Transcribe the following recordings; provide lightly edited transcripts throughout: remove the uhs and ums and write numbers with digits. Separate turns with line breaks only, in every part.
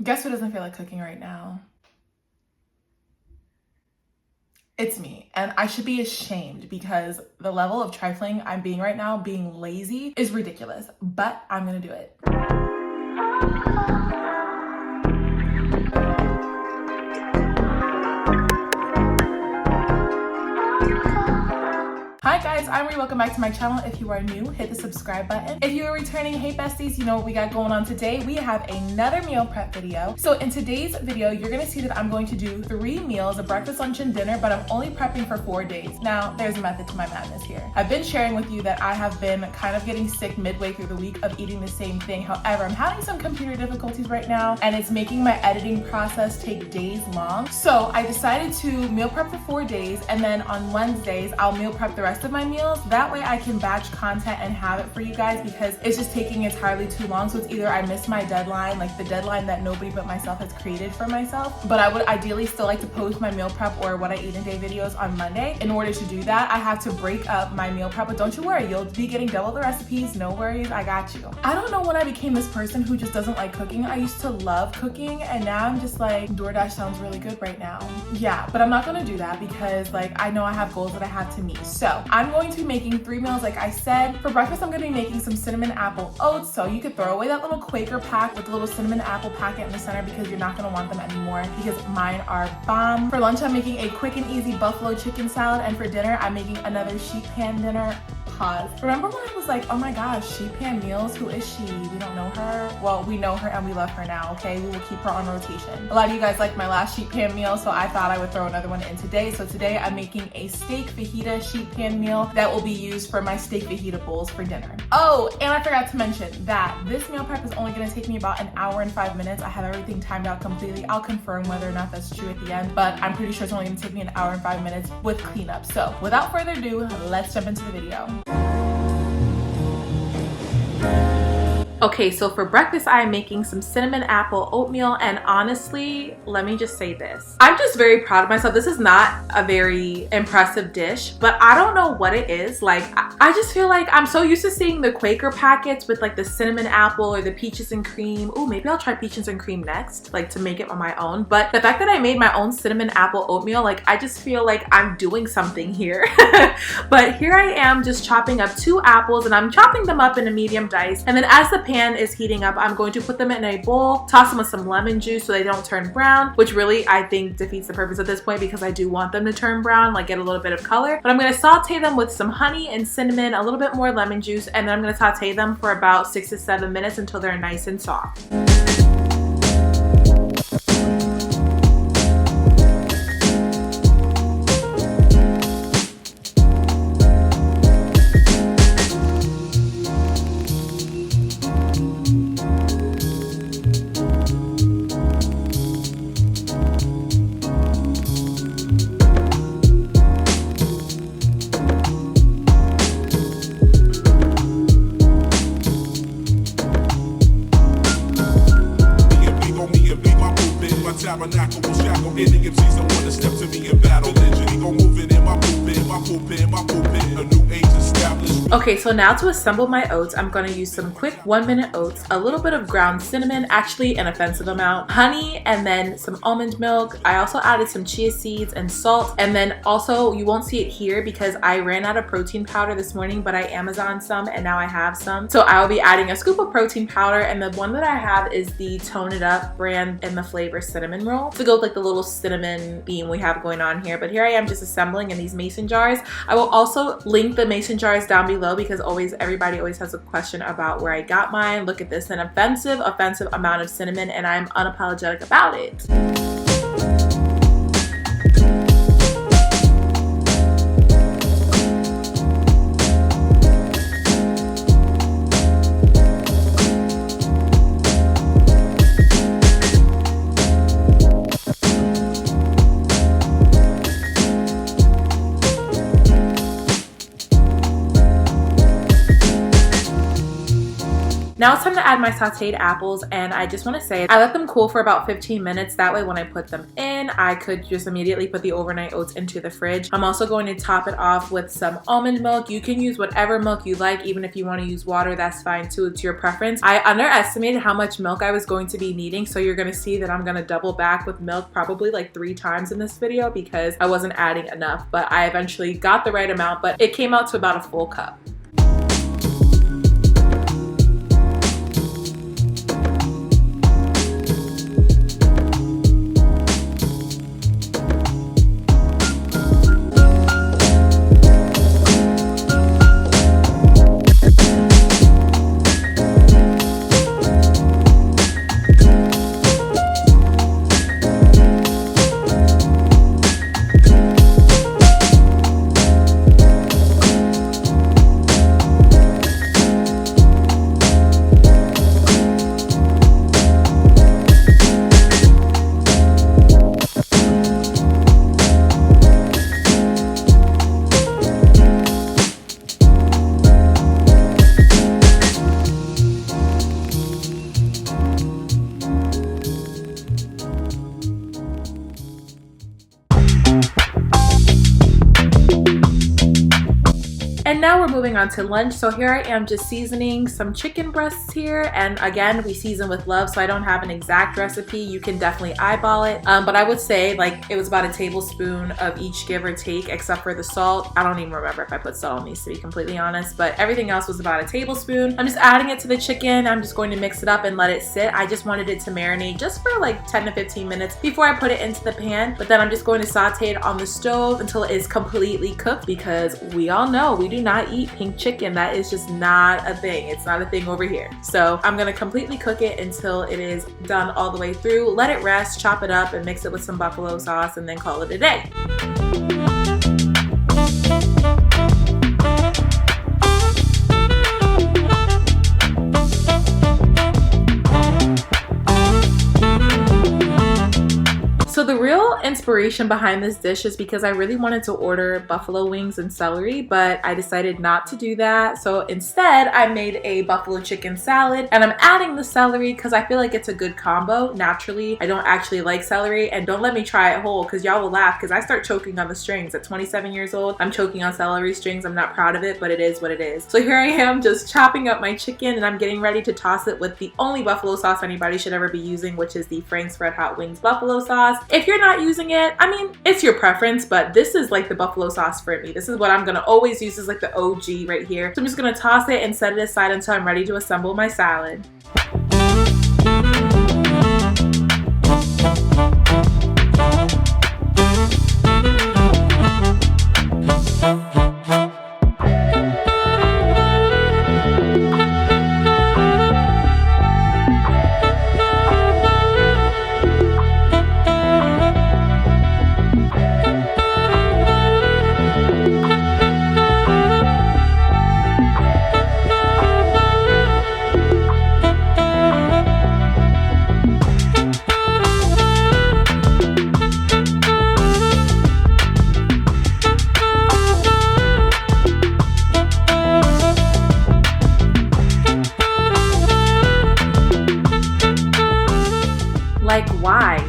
Guess who doesn't feel like cooking right now? It's me. And I should be ashamed because the level of trifling I'm being right now, being lazy, is ridiculous. But I'm gonna do it. Hi guys, I'm Marie. Welcome back to my channel. If you are new, hit the subscribe button. If you are returning, hey besties, you know what we got going on today. We have another meal prep video. So in today's video, you're gonna see that I'm going to do 3 meals, a breakfast, lunch, and dinner, but I'm only prepping for 4 days. Now, there's a method to my madness here. I've been sharing with you that I have been kind of getting sick midway through the week of eating the same thing. However, I'm having some computer difficulties right now, and it's making my editing process take days long. So I decided to meal prep for 4 days, and then on Wednesdays, I'll meal prep the rest of my meals. That way I can batch content and have it for you guys because it's just taking entirely too long. So it's either I miss my deadline, like the deadline that nobody but myself has created for myself, but I would ideally still like to post my meal prep or what I eat in a day videos on Monday. In order to do that, I have to break up my meal prep, but don't you worry, you'll be getting double the recipes. No worries, I got you. I don't know when I became this person who just doesn't like cooking. I used to love cooking and now I'm just like, DoorDash sounds really good right now. Yeah, but I'm not gonna do that because like I know I have goals that I have to meet. So I'm going to be making 3 meals like I said. For breakfast, I'm gonna be making some cinnamon apple oats. So you could throw away that little Quaker pack with the little cinnamon apple packet in the center because you're not gonna want them anymore because mine are bomb. For lunch, I'm making a quick and easy buffalo chicken salad. And for dinner, I'm making another sheet pan dinner. Pause. Remember when I was like, oh my gosh, sheet pan meals, who is she? We don't know her. Well, we know her and we love her now, okay? We will keep her on rotation. A lot of you guys liked my last sheet pan meal, so I thought I would throw another one in today. So today I'm making a steak fajita sheet pan meal that will be used for my steak fajita bowls for dinner. Oh, and I forgot to mention that this meal prep is only gonna take me about 1 hour and 5 minutes. I have everything timed out completely. I'll confirm whether or not that's true at the end, but I'm pretty sure it's only gonna take me 1 hour and 5 minutes with cleanup. So without further ado, let's jump into the video. Okay, so for breakfast, I'm making some cinnamon apple oatmeal, and honestly, let me just say this. I'm just very proud of myself. This is not a very impressive dish, but I don't know what it is. Like, I just feel like I'm so used to seeing the Quaker packets with like the cinnamon apple or the peaches and cream. Oh, maybe I'll try peaches and cream next, like to make it on my own. But the fact that I made my own cinnamon apple oatmeal, like I just feel like I'm doing something here. But here I am just chopping up 2 apples, and I'm chopping them up in a medium dice. And then as the pan is heating up, I'm going to put them in a bowl, toss them with some lemon juice so they don't turn brown, which really I think defeats the purpose at this point because I do want them to turn brown, like get a little bit of color. But I'm going to saute them with some honey and cinnamon, a little bit more lemon juice, and then I'm going to saute them for about 6 to 7 minutes until they're nice and soft. Okay, so now to assemble my oats, I'm going to use some quick 1-minute oats, a little bit of ground cinnamon, actually an offensive amount, honey, and then some almond milk. I also added some chia seeds and salt, and then also you won't see it here because I ran out of protein powder this morning, but I Amazoned some and now I have some. So I will be adding a scoop of protein powder, and the one that I have is the Tone It Up brand in the flavor cinnamon roll to go with like the little cinnamon theme we have going on here. But here I am just assembling in these mason jars. I will also link the mason jars down below because everybody always has a question about where I got mine. Look at this, an offensive amount of cinnamon, and I'm unapologetic about it. Now it's time to add my sauteed apples, and I just want to say I let them cool for about 15 minutes. That way when I put them in, I could just immediately put the overnight oats into the fridge. I'm also going to top it off with some almond milk. You can use whatever milk you like. Even if you want to use water, that's fine too. It's your preference. I underestimated how much milk I was going to be needing, so you're going to see that I'm going to double back with milk probably like 3 times in this video because I wasn't adding enough, but I eventually got the right amount, but it came out to about a full cup. And now we're moving on to lunch. So here I am just seasoning some chicken breasts here. And again, we season with love, so I don't have an exact recipe. You can definitely eyeball it. But I would say like it was about a tablespoon of each, give or take, except for the salt. I don't even remember if I put salt on these, to be completely honest, but everything else was about a tablespoon. I'm just adding it to the chicken. I'm just going to mix it up and let it sit. I just wanted it to marinate just for like 10 to 15 minutes before I put it into the pan. But then I'm just going to saute it on the stove until it is completely cooked, because we all know we do not eat pink chicken. That is just not a thing. It's not a thing over here. So I'm gonna completely cook it until it is done all the way through. Let it rest, chop it up, and mix it with some buffalo sauce, and then call it a day. So the real inspiration behind this dish is because I really wanted to order buffalo wings and celery, but I decided not to do that. So instead, I made a buffalo chicken salad, and I'm adding the celery because I feel like it's a good combo. Naturally, I don't actually like celery, and don't let me try it whole because y'all will laugh because I start choking on the strings. At 27 years old, I'm choking on celery strings. I'm not proud of it, but it is what it is. So here I am just chopping up my chicken, and I'm getting ready to toss it with the only buffalo sauce anybody should ever be using, which is the Frank's Red Hot Wings buffalo sauce. If you're not using it, I mean, it's your preference, but this is like the buffalo sauce for me. This is what I'm gonna always use. This is like the OG right here. So I'm just gonna toss it and set it aside until I'm ready to assemble my salad. Like, why?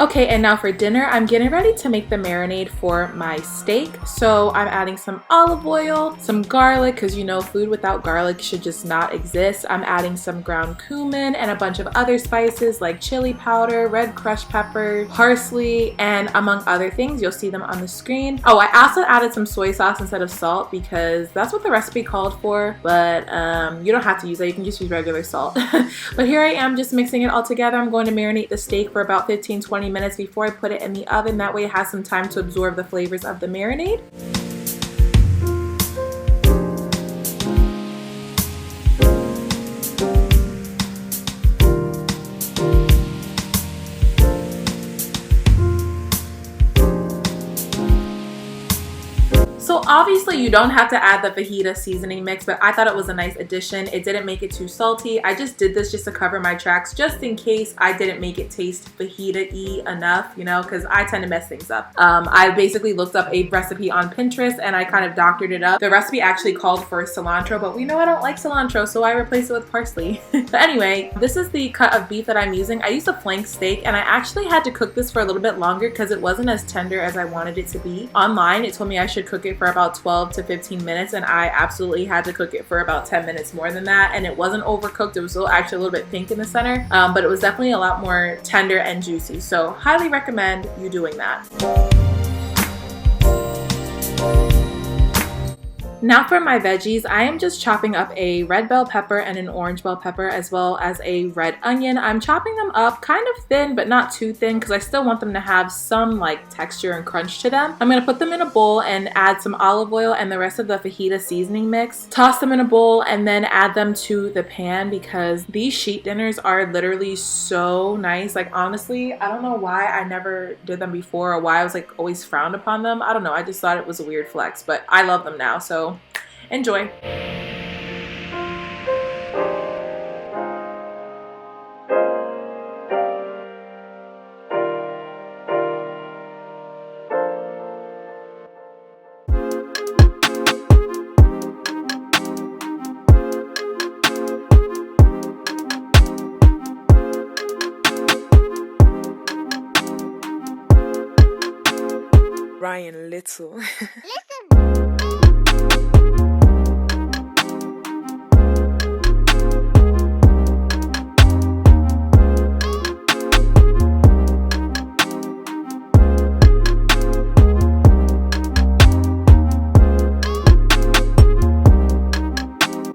Okay, and now for dinner, I'm getting ready to make the marinade for my steak. So I'm adding some olive oil, some garlic, because you know food without garlic should just not exist. I'm adding some ground cumin and a bunch of other spices like chili powder, red crushed pepper, parsley, and among other things. You'll see them on the screen. Oh, I also added some soy sauce instead of salt because that's what the recipe called for, but you don't have to use that. You can just use regular salt. But here I am just mixing it all together. I'm going to marinate the steak for about 15-20 minutes before I put it in the oven. That way it has some time to absorb the flavors of the marinade. So obviously you don't have to add the fajita seasoning mix, but I thought it was a nice addition. It didn't make it too salty. I just did this just to cover my tracks, just in case I didn't make it taste fajita-y enough, you know, because I tend to mess things up. I basically looked up a recipe on Pinterest and I kind of doctored it up. The recipe actually called for cilantro, but we know I don't like cilantro, so I replaced it with parsley. But anyway, this is the cut of beef that I'm using. I used a flank steak and I actually had to cook this for a little bit longer because it wasn't as tender as I wanted it to be. Online, it told me I should cook it for about 12 to 15 minutes and I absolutely had to cook it for about 10 minutes more than that, and it wasn't overcooked. It was still actually a little bit pink in the center, but it was definitely a lot more tender and juicy, so highly recommend you doing that. Now for my veggies, I am just chopping up a red bell pepper and an orange bell pepper as well as a red onion. I'm chopping them up kind of thin but not too thin because I still want them to have some like texture and crunch to them. I'm going to put them in a bowl and add some olive oil and the rest of the fajita seasoning mix. Toss them in a bowl and then add them to the pan because these sheet dinners are literally so nice. Like honestly, I don't know why I never did them before or why I was like always frowned upon them. I don't know. I just thought it was a weird flex, but I love them now. So enjoy.
Ryan Little.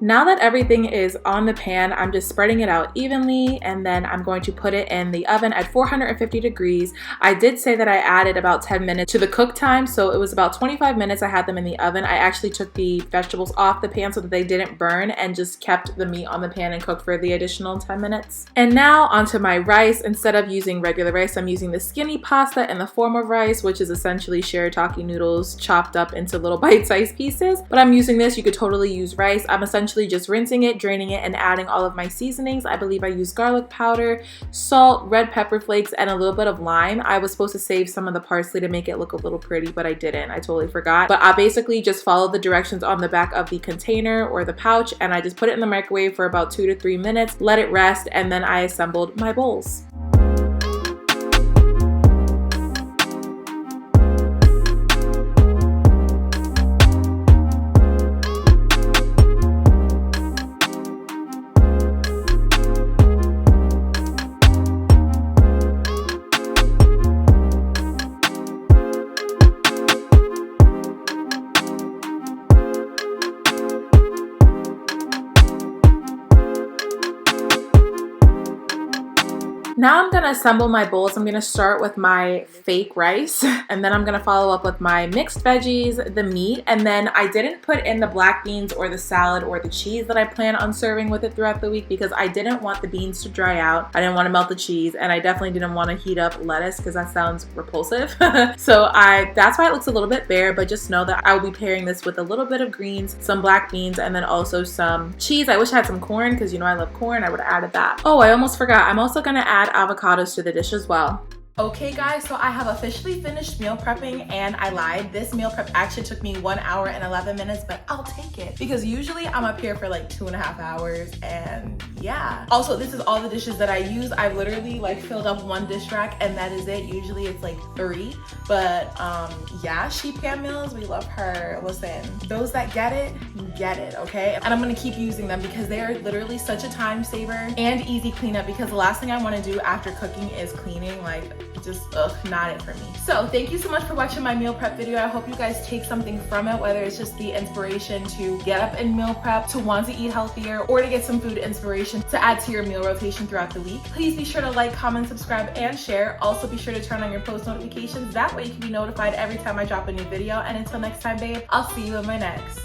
Now that everything is on the pan, I'm just spreading it out evenly and then I'm going to put it in the oven at 450 degrees. I did say that I added about 10 minutes to the cook time, so it was about 25 minutes I had them in the oven. I actually took the vegetables off the pan so that they didn't burn and just kept the meat on the pan and cooked for the additional 10 minutes. And now onto my rice. Instead of using regular rice, I'm using the skinny pasta in the form of rice, which is essentially shirataki noodles chopped up into little bite-sized pieces. But I'm using this. You could totally use rice. I'm essentially just rinsing it, draining it, and adding all of my seasonings. I believe I used garlic powder, salt, red pepper flakes, and a little bit of lime. I was supposed to save some of the parsley to make it look a little pretty, but I didn't. I totally forgot. But I basically just followed the directions on the back of the container or the pouch, and I just put it in the microwave for about 2 to 3 minutes, let it rest, and then I assembled my bowls. Now I'm gonna assemble my bowls. I'm gonna start with my fake rice and then I'm gonna follow up with my mixed veggies, the meat, and then I didn't put in the black beans or the salad or the cheese that I plan on serving with it throughout the week because I didn't want the beans to dry out. I didn't want to melt the cheese and I definitely didn't want to heat up lettuce because that sounds repulsive. So that's why it looks a little bit bare, but just know that I will be pairing this with a little bit of greens, some black beans, and then also some cheese. I wish I had some corn because you know I love corn. I would have added that. Oh, I almost forgot. I'm also gonna add avocados to the dish as well. Okay guys, so I have officially finished meal prepping, and I lied. This meal prep actually took me 1 hour and 11 minutes, but I'll take it because usually I'm up here for like 2.5 hours, and yeah. Also, this is all the dishes that I use. I've literally like filled up 1 dish rack and that is it. Usually it's like 3, but yeah, Sheep Pan meals, we love her. Listen, those that get it, okay? And I'm gonna keep using them because they are literally such a time saver and easy cleanup, because the last thing I wanna do after cooking is cleaning. Like, just not it for me. So thank you so much for watching my meal prep video. I hope you guys take something from it, whether it's just the inspiration to get up and meal prep, to want to eat healthier, or to get some food inspiration to add to your meal rotation throughout the week. Please be sure to like, comment, subscribe, and share. Also be sure to turn on your post notifications. That way you can be notified every time I drop a new video. And until next time, babe, I'll see you in my next.